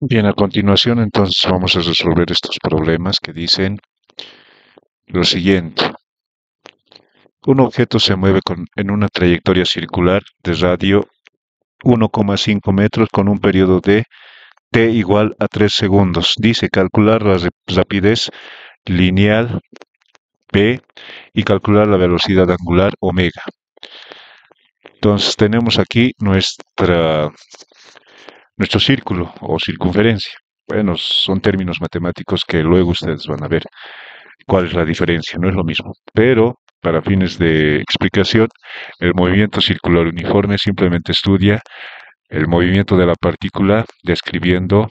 Bien, a continuación entonces vamos a resolver estos problemas que dicen lo siguiente. Un objeto se mueve en una trayectoria circular de radio 1,5 metros con un periodo de t igual a 3 segundos. Dice calcular la rapidez lineal p y calcular la velocidad angular omega. Entonces tenemos aquí nuestro círculo o circunferencia. Bueno, son términos matemáticos que luego ustedes van a ver cuál es la diferencia, no es lo mismo. Pero para fines de explicación, el movimiento circular uniforme simplemente estudia el movimiento de la partícula describiendo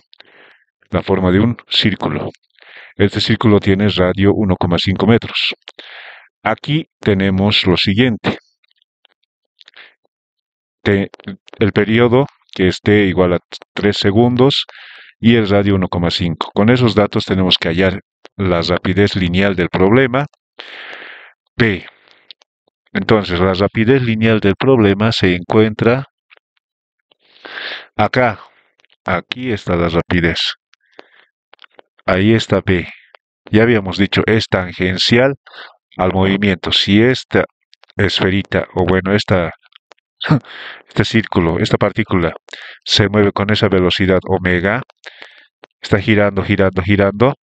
la forma de un círculo. Este círculo tiene radio 1,5 metros. Aquí tenemos lo siguiente. El periodo que esté igual a 3 segundos y el radio 1,5. Con esos datos tenemos que hallar la rapidez lineal del problema, P. Entonces, la rapidez lineal del problema se encuentra acá. Aquí está la rapidez. Ahí está P. Ya habíamos dicho, es tangencial al movimiento. Si esta esferita, o bueno, este círculo, esta partícula, se mueve con esa velocidad omega, está girando, girando, girando,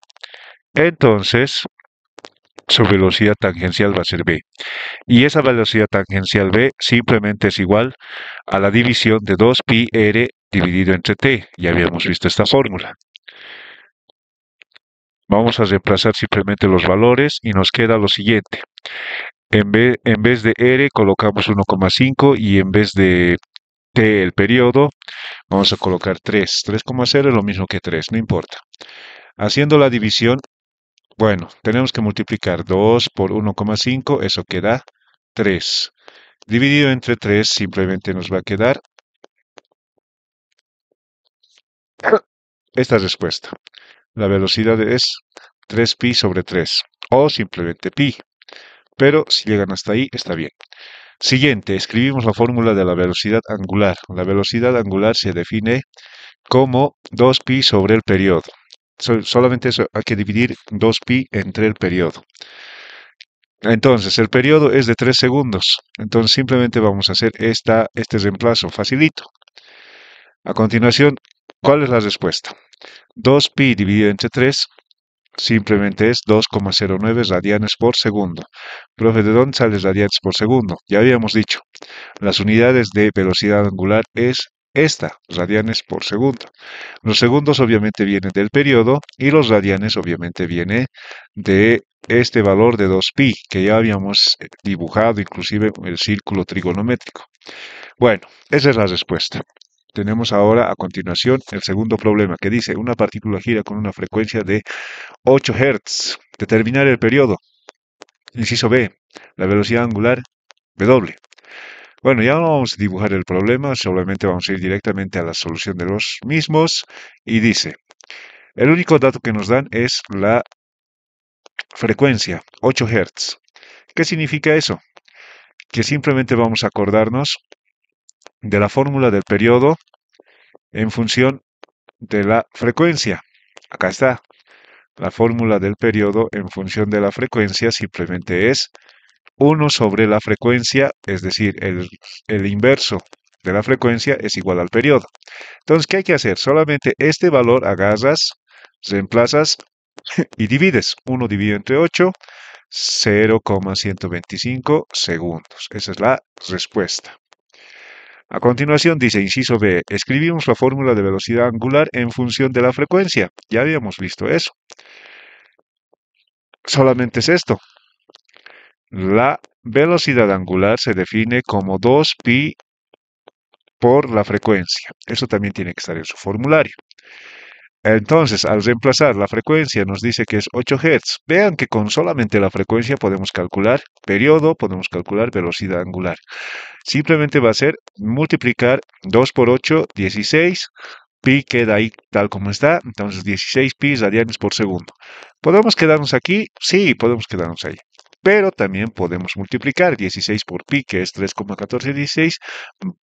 entonces su velocidad tangencial va a ser v. Y esa velocidad tangencial v simplemente es igual a la división de 2pi r dividido entre t. Ya habíamos visto esta fórmula. Vamos a reemplazar simplemente los valores y nos queda lo siguiente. En vez de r colocamos 1,5 y en vez de t el periodo vamos a colocar 3. 3,0 es lo mismo que 3, no importa. Haciendo la división, bueno, tenemos que multiplicar 2 por 1,5, eso queda 3. Dividido entre 3 simplemente nos va a quedar esta respuesta. La velocidad es 3pi sobre 3 o simplemente pi. Pero si llegan hasta ahí, está bien. Siguiente, escribimos la fórmula de la velocidad angular. La velocidad angular se define como 2pi sobre el periodo. Solamente eso, hay que dividir 2pi entre el periodo. Entonces, el periodo es de 3 segundos. Entonces, simplemente vamos a hacer este reemplazo, facilito. A continuación, ¿cuál es la respuesta? 2pi dividido entre 3 simplemente es 2,09 radianes por segundo. Profe, ¿de dónde sale radianes por segundo? Ya habíamos dicho, las unidades de velocidad angular es esta, radianes por segundo. Los segundos obviamente vienen del periodo y los radianes obviamente vienen de este valor de 2pi, que ya habíamos dibujado inclusive el círculo trigonométrico. Bueno, esa es la respuesta. Tenemos ahora a continuación el segundo problema que dice una partícula gira con una frecuencia de 8 Hz. Determinar el periodo. Inciso B. La velocidad angular W. Bueno, ya no vamos a dibujar el problema, solamente vamos a ir directamente a la solución de los mismos. Y dice, el único dato que nos dan es la frecuencia, 8 Hz. ¿Qué significa eso? Que simplemente vamos a acordarnos de la fórmula del periodo en función de la frecuencia. Acá está. La fórmula del periodo en función de la frecuencia simplemente es 1 sobre la frecuencia, es decir, el inverso de la frecuencia es igual al periodo. Entonces, ¿qué hay que hacer? Solamente este valor agarras, reemplazas y divides. 1 dividido entre 8, 0,125 segundos. Esa es la respuesta. A continuación dice, inciso B, escribimos la fórmula de velocidad angular en función de la frecuencia. Ya habíamos visto eso. Solamente es esto. La velocidad angular se define como 2pi por la frecuencia. Eso también tiene que estar en su formulario. Entonces, al reemplazar la frecuencia nos dice que es 8 Hz. Vean que con solamente la frecuencia podemos calcular periodo, podemos calcular velocidad angular. Simplemente va a ser multiplicar 2 por 8, 16. Pi queda ahí tal como está, entonces 16 pi radianes por segundo. ¿Podemos quedarnos aquí? Sí, podemos quedarnos ahí. pero también podemos multiplicar 16 por pi, que es 3,1416.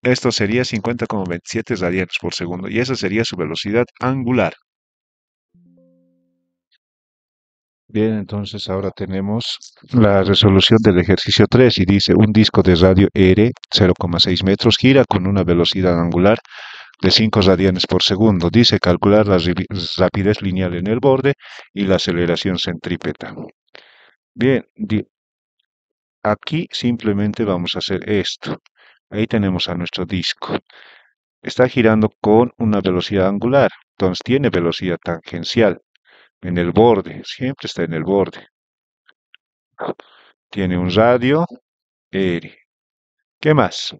Esto sería 50,27 radianes por segundo, y esa sería su velocidad angular. Bien, entonces ahora tenemos la resolución del ejercicio 3 y dice un disco de radio R 0,6 metros gira con una velocidad angular de 5 radianes por segundo. Dice calcular la rapidez lineal en el borde y la aceleración centrípeta. Bien, aquí simplemente vamos a hacer esto. Ahí tenemos a nuestro disco. Está girando con una velocidad angular, entonces tiene velocidad tangencial en el borde, siempre está en el borde. Tiene un radio R. ¿Qué más?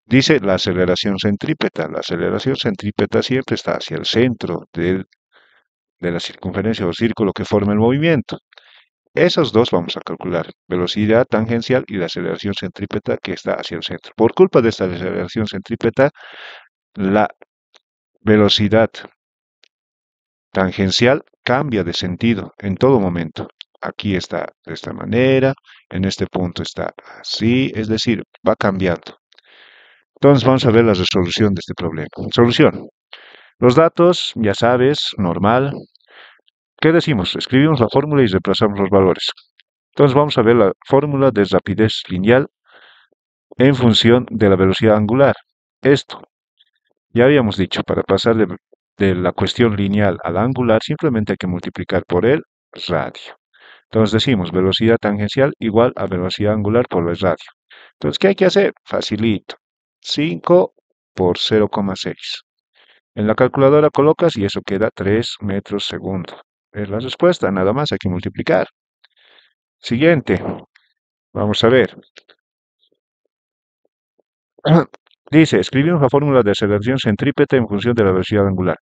Dice la aceleración centrípeta. La aceleración centrípeta siempre está hacia el centro de la circunferencia o círculo que forma el movimiento. Esos dos vamos a calcular, velocidad tangencial y la aceleración centrípeta que está hacia el centro. Por culpa de esta aceleración centrípeta, la velocidad tangencial cambia de sentido en todo momento. Aquí está de esta manera, en este punto está así, es decir, va cambiando. Entonces vamos a ver la resolución de este problema. Solución. Los datos, ya sabes, normal. ¿Qué decimos? Escribimos la fórmula y reemplazamos los valores. Entonces vamos a ver la fórmula de rapidez lineal en función de la velocidad angular. Esto, ya habíamos dicho, para pasar de la cuestión lineal a la angular, simplemente hay que multiplicar por el radio. Entonces decimos velocidad tangencial igual a velocidad angular por el radio. Entonces, ¿qué hay que hacer? Facilito. 5 por 0,6. En la calculadora colocas y eso queda 3 metros segundo. Es la respuesta, nada más hay que multiplicar. Siguiente, vamos a ver. Dice, escribimos la fórmula de aceleración centrípeta en función de la velocidad angular.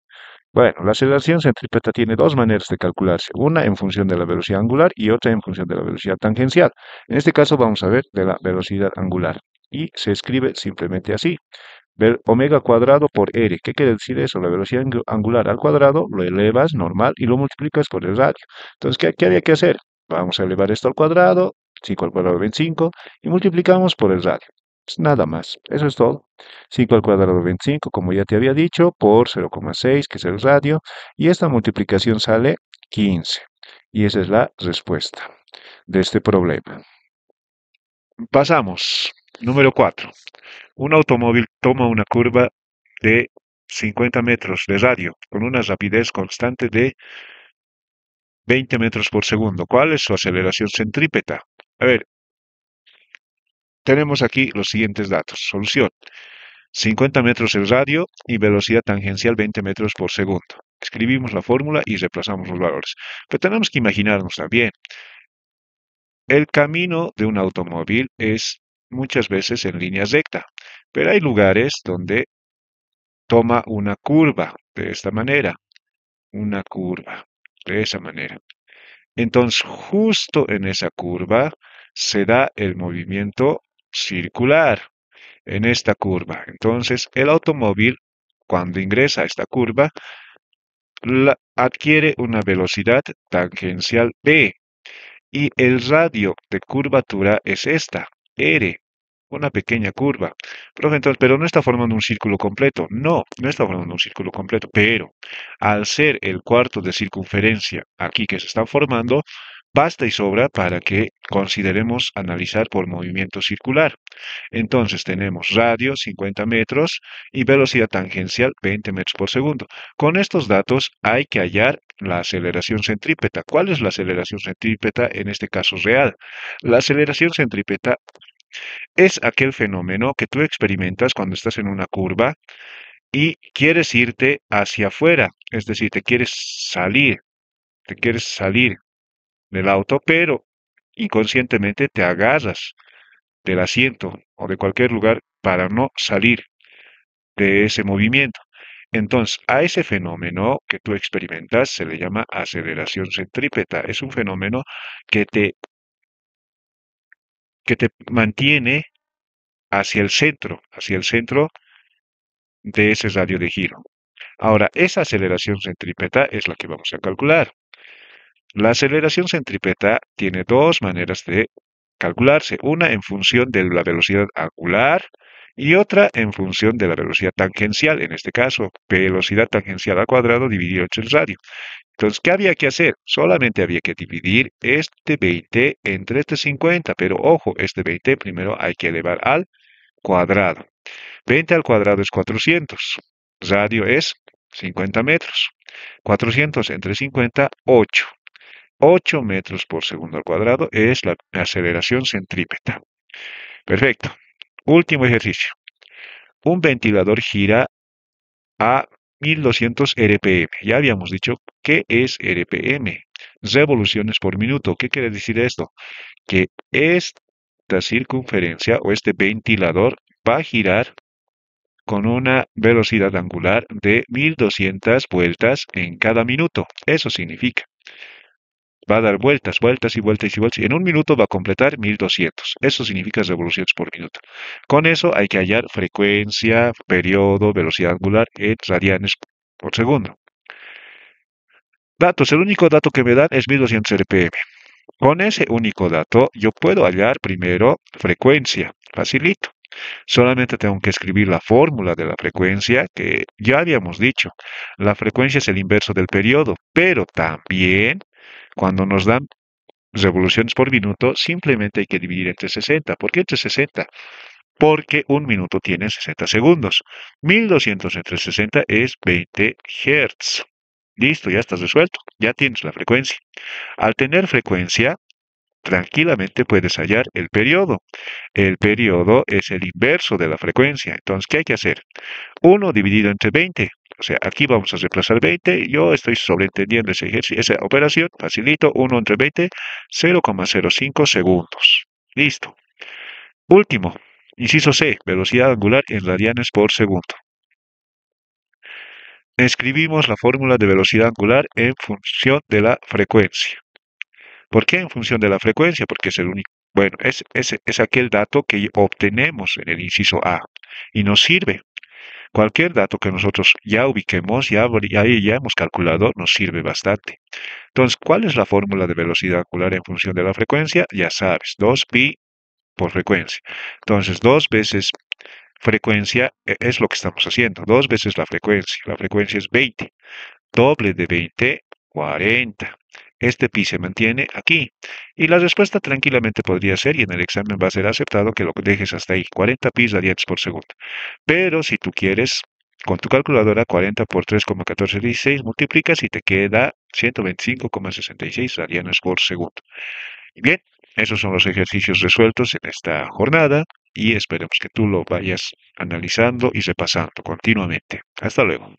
Bueno, la aceleración centrípeta tiene dos maneras de calcularse, una en función de la velocidad angular y otra en función de la velocidad tangencial. En este caso vamos a ver de la velocidad angular y se escribe simplemente así. Omega cuadrado por r. ¿Qué quiere decir eso? La velocidad angular al cuadrado lo elevas normal y lo multiplicas por el radio. Entonces, ¿qué había que hacer? Vamos a elevar esto al cuadrado, 5 al cuadrado 25, y multiplicamos por el radio. Pues nada más, eso es todo. 5 al cuadrado 25, como ya te había dicho, por 0,6, que es el radio, y esta multiplicación sale 15. Y esa es la respuesta de este problema. Pasamos. Número 4. Un automóvil toma una curva de 50 metros de radio con una rapidez constante de 20 metros por segundo. ¿Cuál es su aceleración centrípeta? A ver, tenemos aquí los siguientes datos. Solución. 50 metros el radio y velocidad tangencial 20 metros por segundo. Escribimos la fórmula y reemplazamos los valores. Pero tenemos que imaginarnos también, el camino de un automóvil es muchas veces en línea recta, pero hay lugares donde toma una curva de esta manera, una curva de esa manera. Entonces, justo en esa curva se da el movimiento circular en esta curva. Entonces, el automóvil, cuando ingresa a esta curva, adquiere una velocidad tangencial B y el radio de curvatura es esta, R, una pequeña curva. Profe, entonces, pero no está formando un círculo completo. No, no está formando un círculo completo, pero al ser el cuarto de circunferencia aquí que se está formando, basta y sobra para que consideremos analizar por movimiento circular. Entonces tenemos radio 50 metros y velocidad tangencial 20 metros por segundo. Con estos datos hay que hallar la aceleración centrípeta. ¿Cuál es la aceleración centrípeta en este caso real? La aceleración centrípeta es aquel fenómeno que tú experimentas cuando estás en una curva y quieres irte hacia afuera, es decir, te quieres salir del auto, pero inconscientemente te agarras del asiento o de cualquier lugar para no salir de ese movimiento. Entonces, a ese fenómeno que tú experimentas se le llama aceleración centrípeta. Es un fenómeno que te mantiene hacia el centro de ese radio de giro. Ahora, esa aceleración centrípeta es la que vamos a calcular. La aceleración centrípeta tiene dos maneras de calcularse, una en función de la velocidad angular y otra en función de la velocidad tangencial, en este caso, velocidad tangencial al cuadrado dividido entre el radio. Entonces, ¿qué había que hacer? Solamente había que dividir este 20 entre este 50, pero ojo, este 20 primero hay que elevar al cuadrado. 20 al cuadrado es 400, radio es 50 metros. 400 entre 50, 8. 8 metros por segundo al cuadrado es la aceleración centrípeta. Perfecto. Último ejercicio. Un ventilador gira a 1200 RPM. Ya habíamos dicho qué es RPM. Revoluciones por minuto. ¿Qué quiere decir esto? Que esta circunferencia o este ventilador va a girar con una velocidad angular de 1200 vueltas en cada minuto. Eso significa, va a dar vueltas, vueltas y vueltas y vueltas. Y en un minuto va a completar 1200. Eso significa revoluciones por minuto. Con eso hay que hallar frecuencia, periodo, velocidad angular en radianes por segundo. Datos. El único dato que me dan es 1200 RPM. Con ese único dato yo puedo hallar primero frecuencia. Facilito. Solamente tengo que escribir la fórmula de la frecuencia que ya habíamos dicho. La frecuencia es el inverso del periodo, pero también cuando nos dan revoluciones por minuto, simplemente hay que dividir entre 60. ¿Por qué entre 60? Porque un minuto tiene 60 segundos. 1200 entre 60 es 20 Hz. Listo, ya estás resuelto. Ya tienes la frecuencia. Al tener frecuencia, tranquilamente puedes hallar el periodo. El periodo es el inverso de la frecuencia. Entonces, ¿qué hay que hacer? 1 dividido entre 20. O sea, aquí vamos a reemplazar 20. Yo estoy sobreentendiendo esa operación. Facilito. 1 entre 20, 0,05 segundos. Listo. Último. Inciso C. Velocidad angular en radianes por segundo. Escribimos la fórmula de velocidad angular en función de la frecuencia. ¿Por qué en función de la frecuencia? Porque es el único. Bueno, es aquel dato que obtenemos en el inciso A y nos sirve. Cualquier dato que nosotros ya ubiquemos, ya hemos calculado, nos sirve bastante. Entonces, ¿cuál es la fórmula de velocidad angular en función de la frecuencia? Ya sabes, 2pi por frecuencia. Entonces, 2 veces frecuencia es lo que estamos haciendo. 2 veces la frecuencia. La frecuencia es 20. Doble de 20, 40. Este pi se mantiene aquí. Y la respuesta tranquilamente podría ser, y en el examen va a ser aceptado, que lo dejes hasta ahí, 40 pi radianes por segundo. Pero si tú quieres, con tu calculadora, 40 por 3,1416, multiplicas y te queda 125,66 radianes por segundo. Y bien, esos son los ejercicios resueltos en esta jornada y esperemos que tú lo vayas analizando y repasando continuamente. Hasta luego.